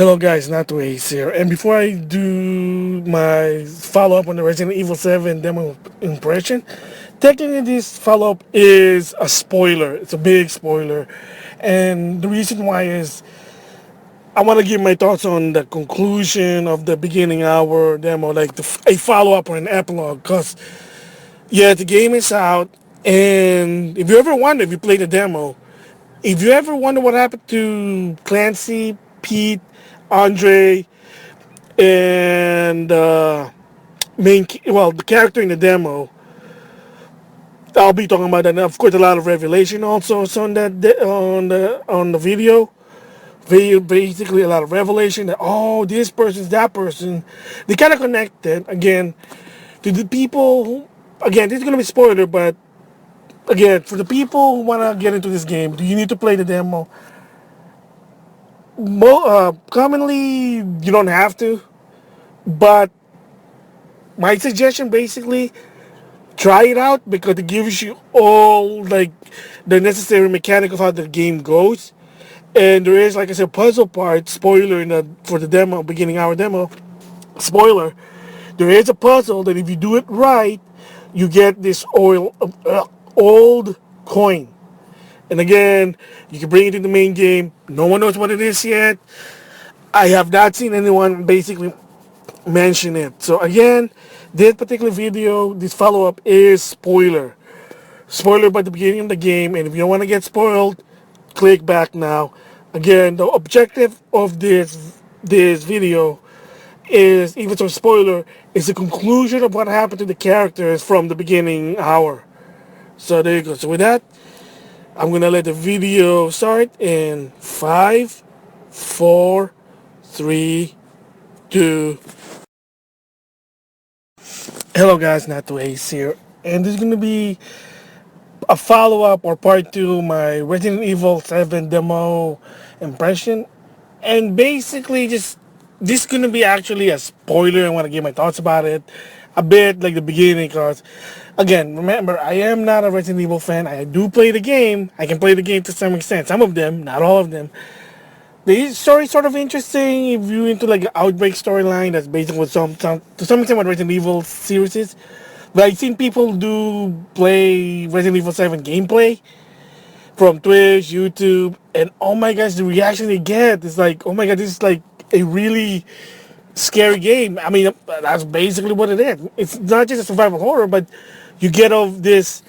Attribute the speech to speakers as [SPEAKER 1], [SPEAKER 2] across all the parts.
[SPEAKER 1] Hello guys, NautoAisDx here. And before I do my follow-up on the Resident Evil 7 demo impression, technically this follow-up is a spoiler. It's a big spoiler. And the reason why is I want to give my thoughts on the conclusion of the beginning hour demo, like a follow-up or an epilogue. Because, yeah, the game is out. And if you ever wonder, if you play the demo, if you ever wonder what happened to Clancy, Pete, Andre, and the character in the demo, I'll be talking about that. And of course, a lot of revelation also on on the video. Basically, a lot of revelation that this person's that person. They kind of connected again to the people. Again, this is gonna be spoiler, but again, for the people who wanna get into this game, do you need to play the demo? Commonly, you don't have to, but my suggestion basically try it out because it gives you all like the necessary mechanic of how the game goes. And there is, like I said, puzzle part. Spoiler for the demo, beginning hour demo. Spoiler. There is a puzzle that if you do it right, you get this old coin. And again, you can bring it in the main game. No one knows what it is yet. I have not seen anyone basically mention it. So again, this particular video, this follow-up is spoiler. Spoiler by the beginning of the game, and if you don't want to get spoiled, click back now. Again, the objective of this video is, even though spoiler, is the conclusion of what happened to the characters from the beginning hour. So there you go. So with that, I'm gonna let the video start in 5, 4, 3, 2. Hello guys, Not to Ace here, and this is gonna be a follow-up or part 2 my Resident Evil 7 demo impression. And basically just this is gonna be actually a spoiler. I want to give my thoughts about it a bit like the beginning, because again, remember, I am not a Resident Evil fan. I do play the game. I can play the game to some extent, some of them, not all of them. The story is sort of interesting if you're into like the Outbreak storyline. That's basically what to some extent what Resident Evil series is. But I've seen people do play Resident Evil 7 gameplay from Twitch, YouTube, and oh my gosh, the reaction they get is like, oh my god, this is like a really scary game. I mean, that's basically what it is. It's not just a survival horror, but you get of this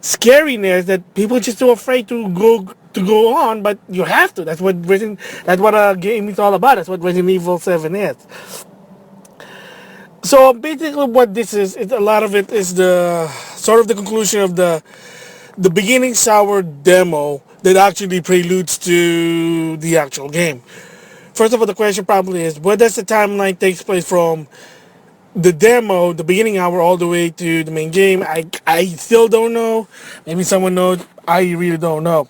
[SPEAKER 1] scariness that people are just too afraid to go on, but you have to. That's what a game is all about. That's what Resident Evil 7 is. So basically, what this is a lot of it is the sort of the conclusion of the beginning sour demo that actually preludes to the actual game. First of all, the question probably is, where does the timeline takes place from the demo, the beginning hour, all the way to the main game? I still don't know. Maybe someone knows. I really don't know.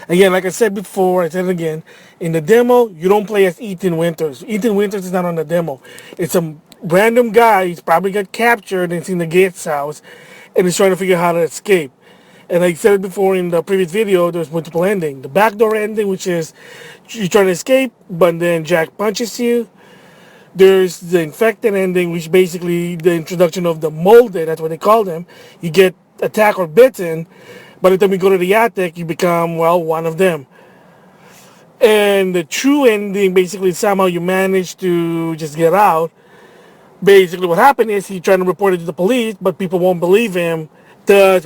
[SPEAKER 1] Again, like I said before, I said it again. In the demo, you don't play as Ethan Winters. Ethan Winters is not on the demo. It's a random guy. He's probably got captured and it's in the guest house, and he's trying to figure out how to escape. And like I said before in the previous video, there's multiple ending. The backdoor ending, which is you're trying to escape, but then Jack punches you. There's the infected ending, which basically the introduction of the molded, that's what they call them. You get attacked or bitten. By the time you go to the attic, you become, well, one of them. And the true ending, basically, somehow you manage to just get out. Basically, what happened is he tried to report it to the police, but people won't believe him. The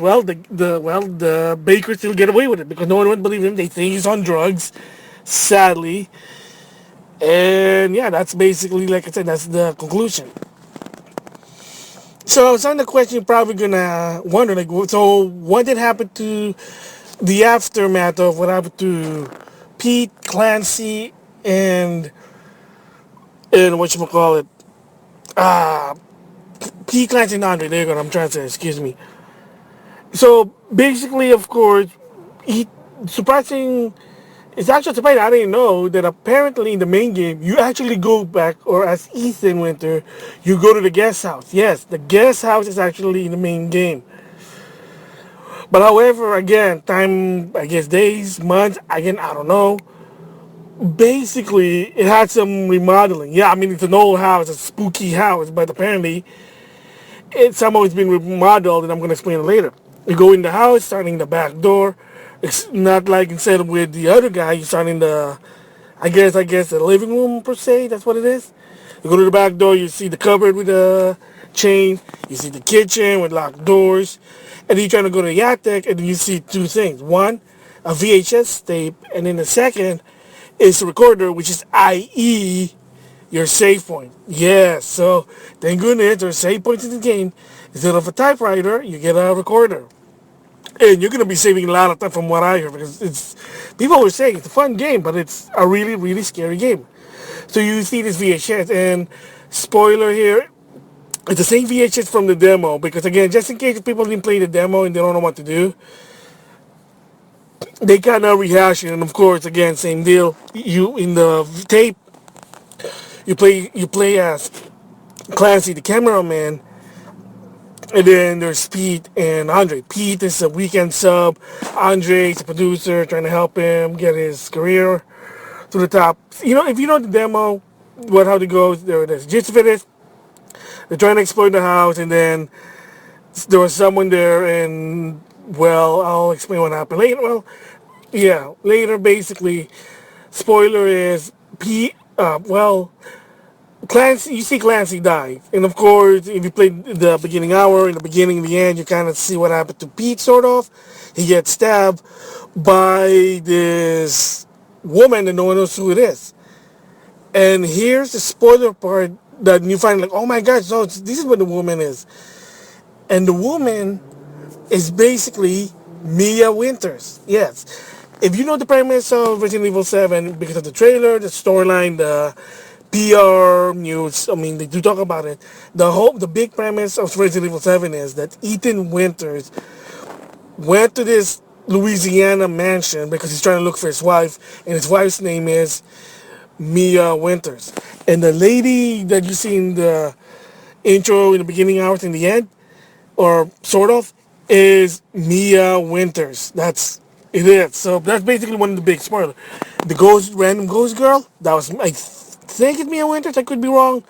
[SPEAKER 1] baker still get away with it because no one would believe him. They think he's on drugs, sadly. And yeah, that's basically, like I said, that's the conclusion. So some of the question you're probably gonna wonder, like, so what did happen to the aftermath of what happened to Pete, Clancy, and what you call it, uh, Pete, Clancy, and Andre. There you go. I'm trying to say. Excuse me. So basically, of course, he surprising. It's actually surprising. I didn't know that apparently in the main game you actually go back, or as Ethan Winter, you go to the guest house. Yes, the guest house is actually in the main game. But however, again, time, I guess days, months, again, I don't know. Basically, it had some remodeling. Yeah, I mean, it's an old house, a spooky house, but apparently it's somehow it's been remodeled, and I'm going to explain it later. You go in the house, starting the back door. It's not like instead of with the other guy, you start in the, I guess the living room per se. That's what it is. You go to the back door, you see the cupboard with a chain. You see the kitchen with locked doors, and then you're trying to go to the attic, and then you see two things. One, a VHS tape, and then the second is a recorder, which is IE your save point. Yes, so thank goodness there's save points in the game. Instead of a typewriter, you get a recorder. And you're gonna be saving a lot of time from what I heard because it's people were saying it's a fun game, but it's a really, really scary game. So you see this VHS and spoiler here, it's the same VHS from the demo because again, just in case people didn't play the demo and they don't know what to do, they kind of rehash it. And of course, again, same deal. You in the tape, you play as Clancy, the cameraman, and then there's Pete and Andre. Pete is a weekend sub. Andre is a producer trying to help him get his career to the top. You know, if you know the demo, how it goes, there it is. Just for this, they're trying to exploit the house, and then there was someone there, and well, I'll explain what happened later. Well, yeah, later basically, spoiler is Pete. Clancy, you see Clancy die. And of course, if you play the beginning hour, in the beginning and the end, you kind of see what happened to Pete, sort of. He gets stabbed by this woman and no one knows who it is. And here's the spoiler part that you find like, oh my god, so this is what the woman is. And the woman is basically Mia Winters. Yes. If you know the premise of Resident Evil 7, because of the trailer, the storyline, the PR news, I mean, they do talk about it. The big premise of Resident Evil 7 is that Ethan Winters went to this Louisiana mansion because he's trying to look for his wife, and his wife's name is Mia Winters. And the lady that you see in the intro, in the beginning hours, in the end, or sort of, is Mia Winters. That's it is. So that's basically one of the big spoilers. The random ghost girl, that was, I think it's Mia Winters. I could be wrong.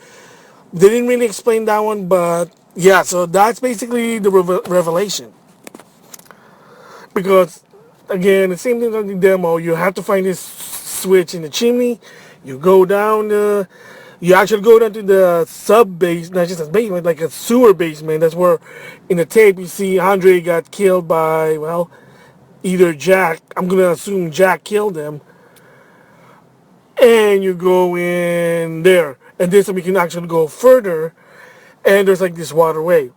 [SPEAKER 1] They didn't really explain that one, but yeah. So that's basically the revelation. Because again, the same thing on the demo. You have to find this switch in the chimney. You go down the. You actually go down to the sub base, not just a basement, like a sewer basement. That's where, in the tape, you see Andre got killed by, well, either Jack. I'm gonna assume Jack killed him. And you go in there, and this time you can actually go further, and there's like this waterway.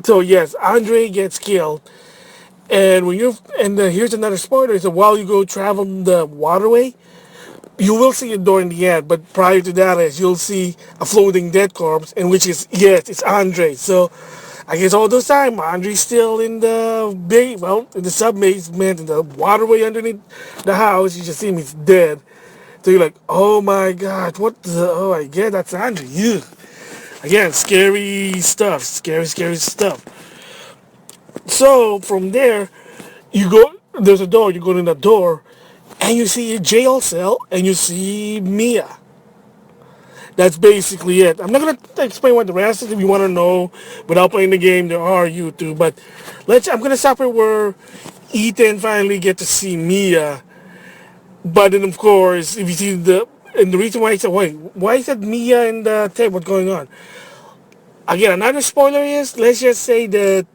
[SPEAKER 1] So yes, Andre gets killed, and here's another spoiler: is that while you go travel the waterway, you will see a door in the end, but prior to that is you'll see a floating dead corpse, and which is, yes, it's Andre. So I guess all those time Andre's still in the in the sub basement, in the waterway underneath the house. You just see him, he's dead. So you're like, oh my god, what the, oh I get that's Andre. Ew. Again, scary stuff, scary stuff. So from there, there's a door, you go in the door, and you see a jail cell, and you see Mia. That's basically it. I'm not going to explain what the rest is. If you want to know without playing the game, there are YouTube. But I'm going to stop it where Ethan finally get to see Mia. But then, of course, if you see and the reason why I said, wait, why is that Mia in the tape? What's going on? Again, another spoiler is, let's just say that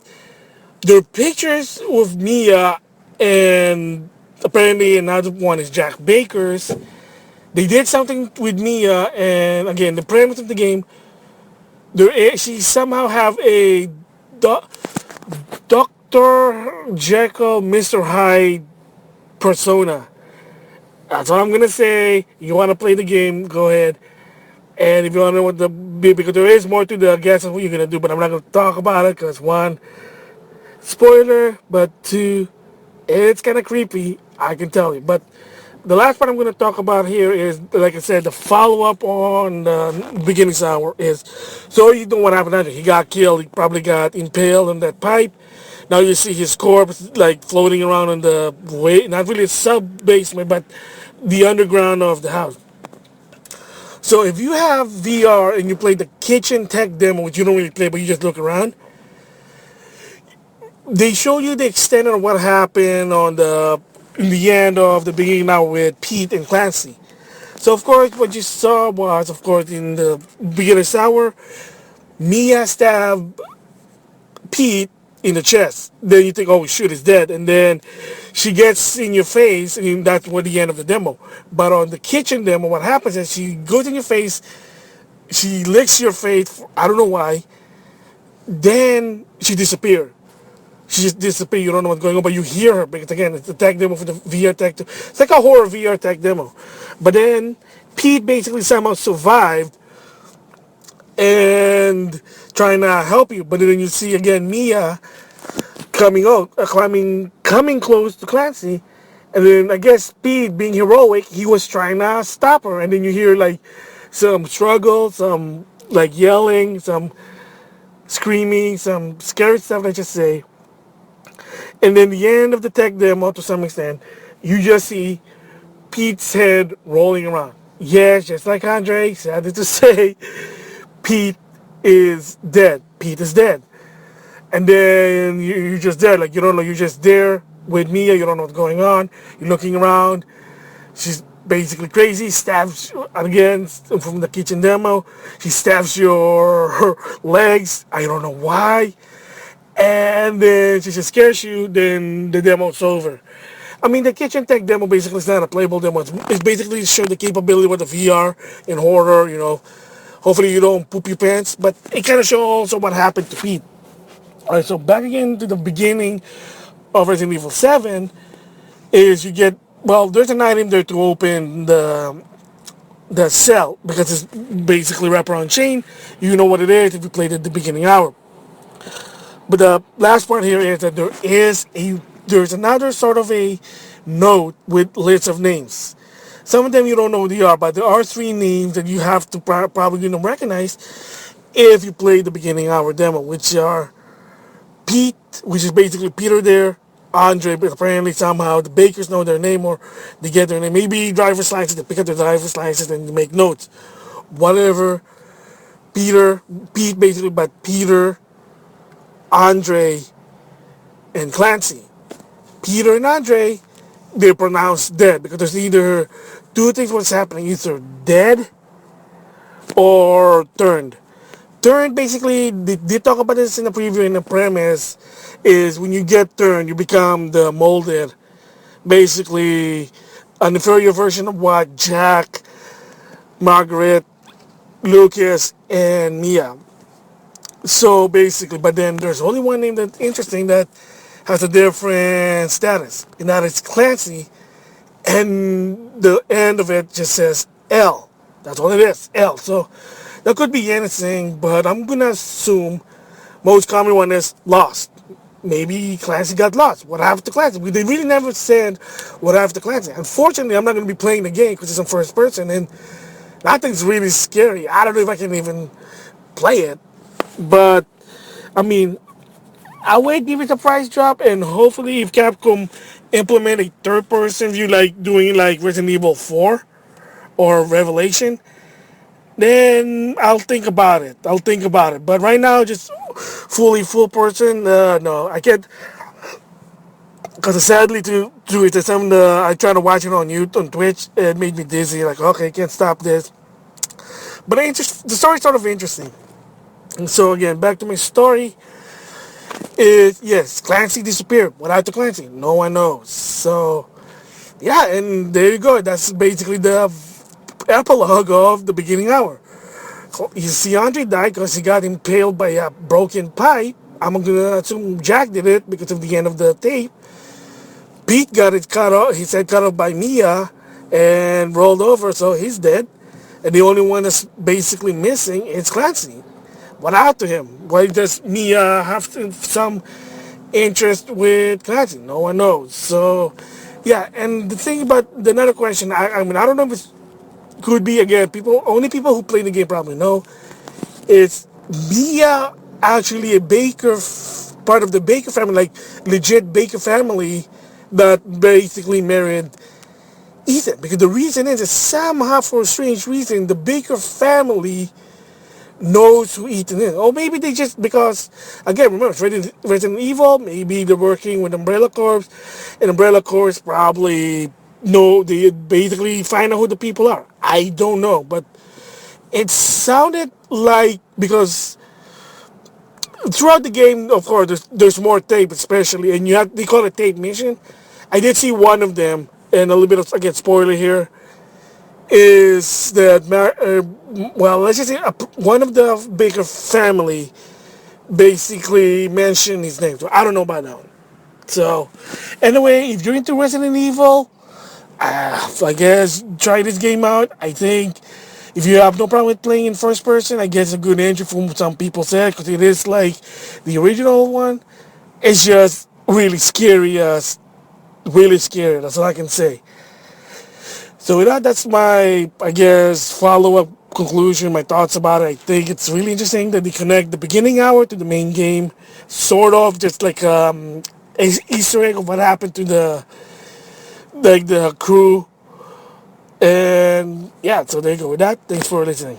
[SPEAKER 1] there are pictures with Mia, and apparently another one is Jack Baker's. They did something with Mia, and again, the premise of the game, she somehow have a Dr. Jekyll, Mr. Hyde persona. That's all I'm gonna say. You want to play the game, go ahead. And if you want to know what because there is more to the guess of what you're gonna do, but I'm not gonna talk about it because one, spoiler, but two, it's kind of creepy. I can tell you, but. The last part I'm going to talk about here is, like I said, the follow-up on the beginning hour is, so you know what happened after. He got killed. He probably got impaled on that pipe. Now you see his corpse like floating around on the way, not really a sub-basement, but the underground of the house. So if you have VR and you play the kitchen tech demo, which you don't really play, but you just look around, they show you the extent of what happened on the in the end of the beginning now with Pete and Clancy. So of course, what you saw was, of course, in the beginner's hour, Mia stabbed Pete in the chest. Then you think, oh shoot, he's dead. And then she gets in your face, and that's what the end of the demo. But on the kitchen demo, what happens is she goes in your face, she licks your face, I don't know why, then she disappears. She just disappears, you don't know what's going on, but you hear her, because again, it's a tech demo for the VR tech. It's like a horror VR tech demo. But then Pete basically somehow survived and trying to help you. But then you see again Mia coming close to Clancy, and then I guess Pete, being heroic, he was trying to stop her, and then you hear like some struggle, some like yelling, some screaming, some scary stuff, let's just say. And then the end of the tech demo, to some extent, you just see Pete's head rolling around. Yes, just like Andre said to say, Pete is dead. Pete is dead. And then you're just there, like you don't know, you're just there with Mia, you don't know what's going on, you're looking around, she's basically crazy, stabs again from the kitchen demo, she stabs your legs, I don't know why, and then she just scares you, then the demo's over. I mean, the kitchen tech demo basically is not a playable demo, it's basically to show the capability with the VR in horror, hopefully you don't poop your pants, but it kind of shows also what happened to Pete. Alright, so back again to the beginning of Resident Evil 7 is you get, well, there's an item there to open the cell because it's basically wraparound chain. You know what it is if you played at the beginning hour. But the last part here is that there's another sort of a note with lists of names. Some of them you don't know what they are, but there are three names that you have to probably recognize if you play the beginning hour demo, which are Pete, which is basically Peter there, Andre, but apparently somehow the bakers know their name or they get their name. Maybe driver's license, they pick up their driver's license and they make notes. Whatever. Pete basically, but Peter, Andre, and Clancy. Peter and Andre, they're pronounced dead because there's either two things what's happening, either dead or turned. Turned, basically, they talk about this in the preview, in the premise, is when you get turned, you become the molded, basically an inferior version of what Jack, Margaret, Lucas, and Mia. So basically, but then there's only one name that's interesting that has a different status, and that is Clancy, and the end of it just says L. That's all it is, L. So that could be anything, but I'm gonna assume most common one is lost. Maybe Clancy got lost. What happened to Clancy? They really never said what happened to Clancy. Unfortunately, I'm not gonna be playing the game because it's in first person, and that thing's really scary. I don't know if I can even play it, but I mean, I'll wait, give it a price drop, and hopefully if Capcom implement a third person view like doing like Resident Evil 4 or Revelation, then I'll think about it. But right now, just full person, no, I can't. Because sadly, to do it, I try to watch it on YouTube, on Twitch, it made me dizzy. Like, okay, I can't stop this. But the story's sort of interesting. And so again, back to my story. Is yes, Clancy disappeared. What happened to Clancy? No one knows. So yeah, and there you go. That's basically the epilogue of the beginning hour. You see, Andre died because he got impaled by a broken pipe. I'm gonna assume Jack did it because of the end of the tape. Pete got it cut off. He said cut off by Mia and rolled over, so he's dead. And the only one that's basically missing is Clancy. What happened to him? Why does Mia have some interest with Clancy? No one knows. So, yeah. And the thing about the another question, I mean, I don't know if it could be again. Only people who play the game probably know. Is Mia actually a Baker, part of the Baker family, like legit Baker family that basically married Ethan, because the reason is somehow for a strange reason the Baker family knows who Ethan is. Or maybe they just, because, again, remember, it's Resident Evil, maybe they're working with Umbrella Corps, and Umbrella Corps probably know, they basically find out who the people are. I don't know, but it sounded like, because throughout the game, of course, there's more tape, especially, and they call it tape mission. I did see one of them, and a little bit of, again, spoiler here, is that, well, let's just say one of the Baker family basically mentioned his name. So I don't know about that one. So, anyway, if you're into Resident Evil, I guess try this game out. I think if you have no problem with playing in first person, I guess a good entry from some people said, because it is like the original one. It's just really scary, really scary. That's all I can say. So with that, that's my, I guess, follow-up conclusion, my thoughts about it. I think it's really interesting that they connect the beginning hour to the main game, sort of just like Easter egg of what happened to the crew. And yeah, so there you go with that. Thanks for listening.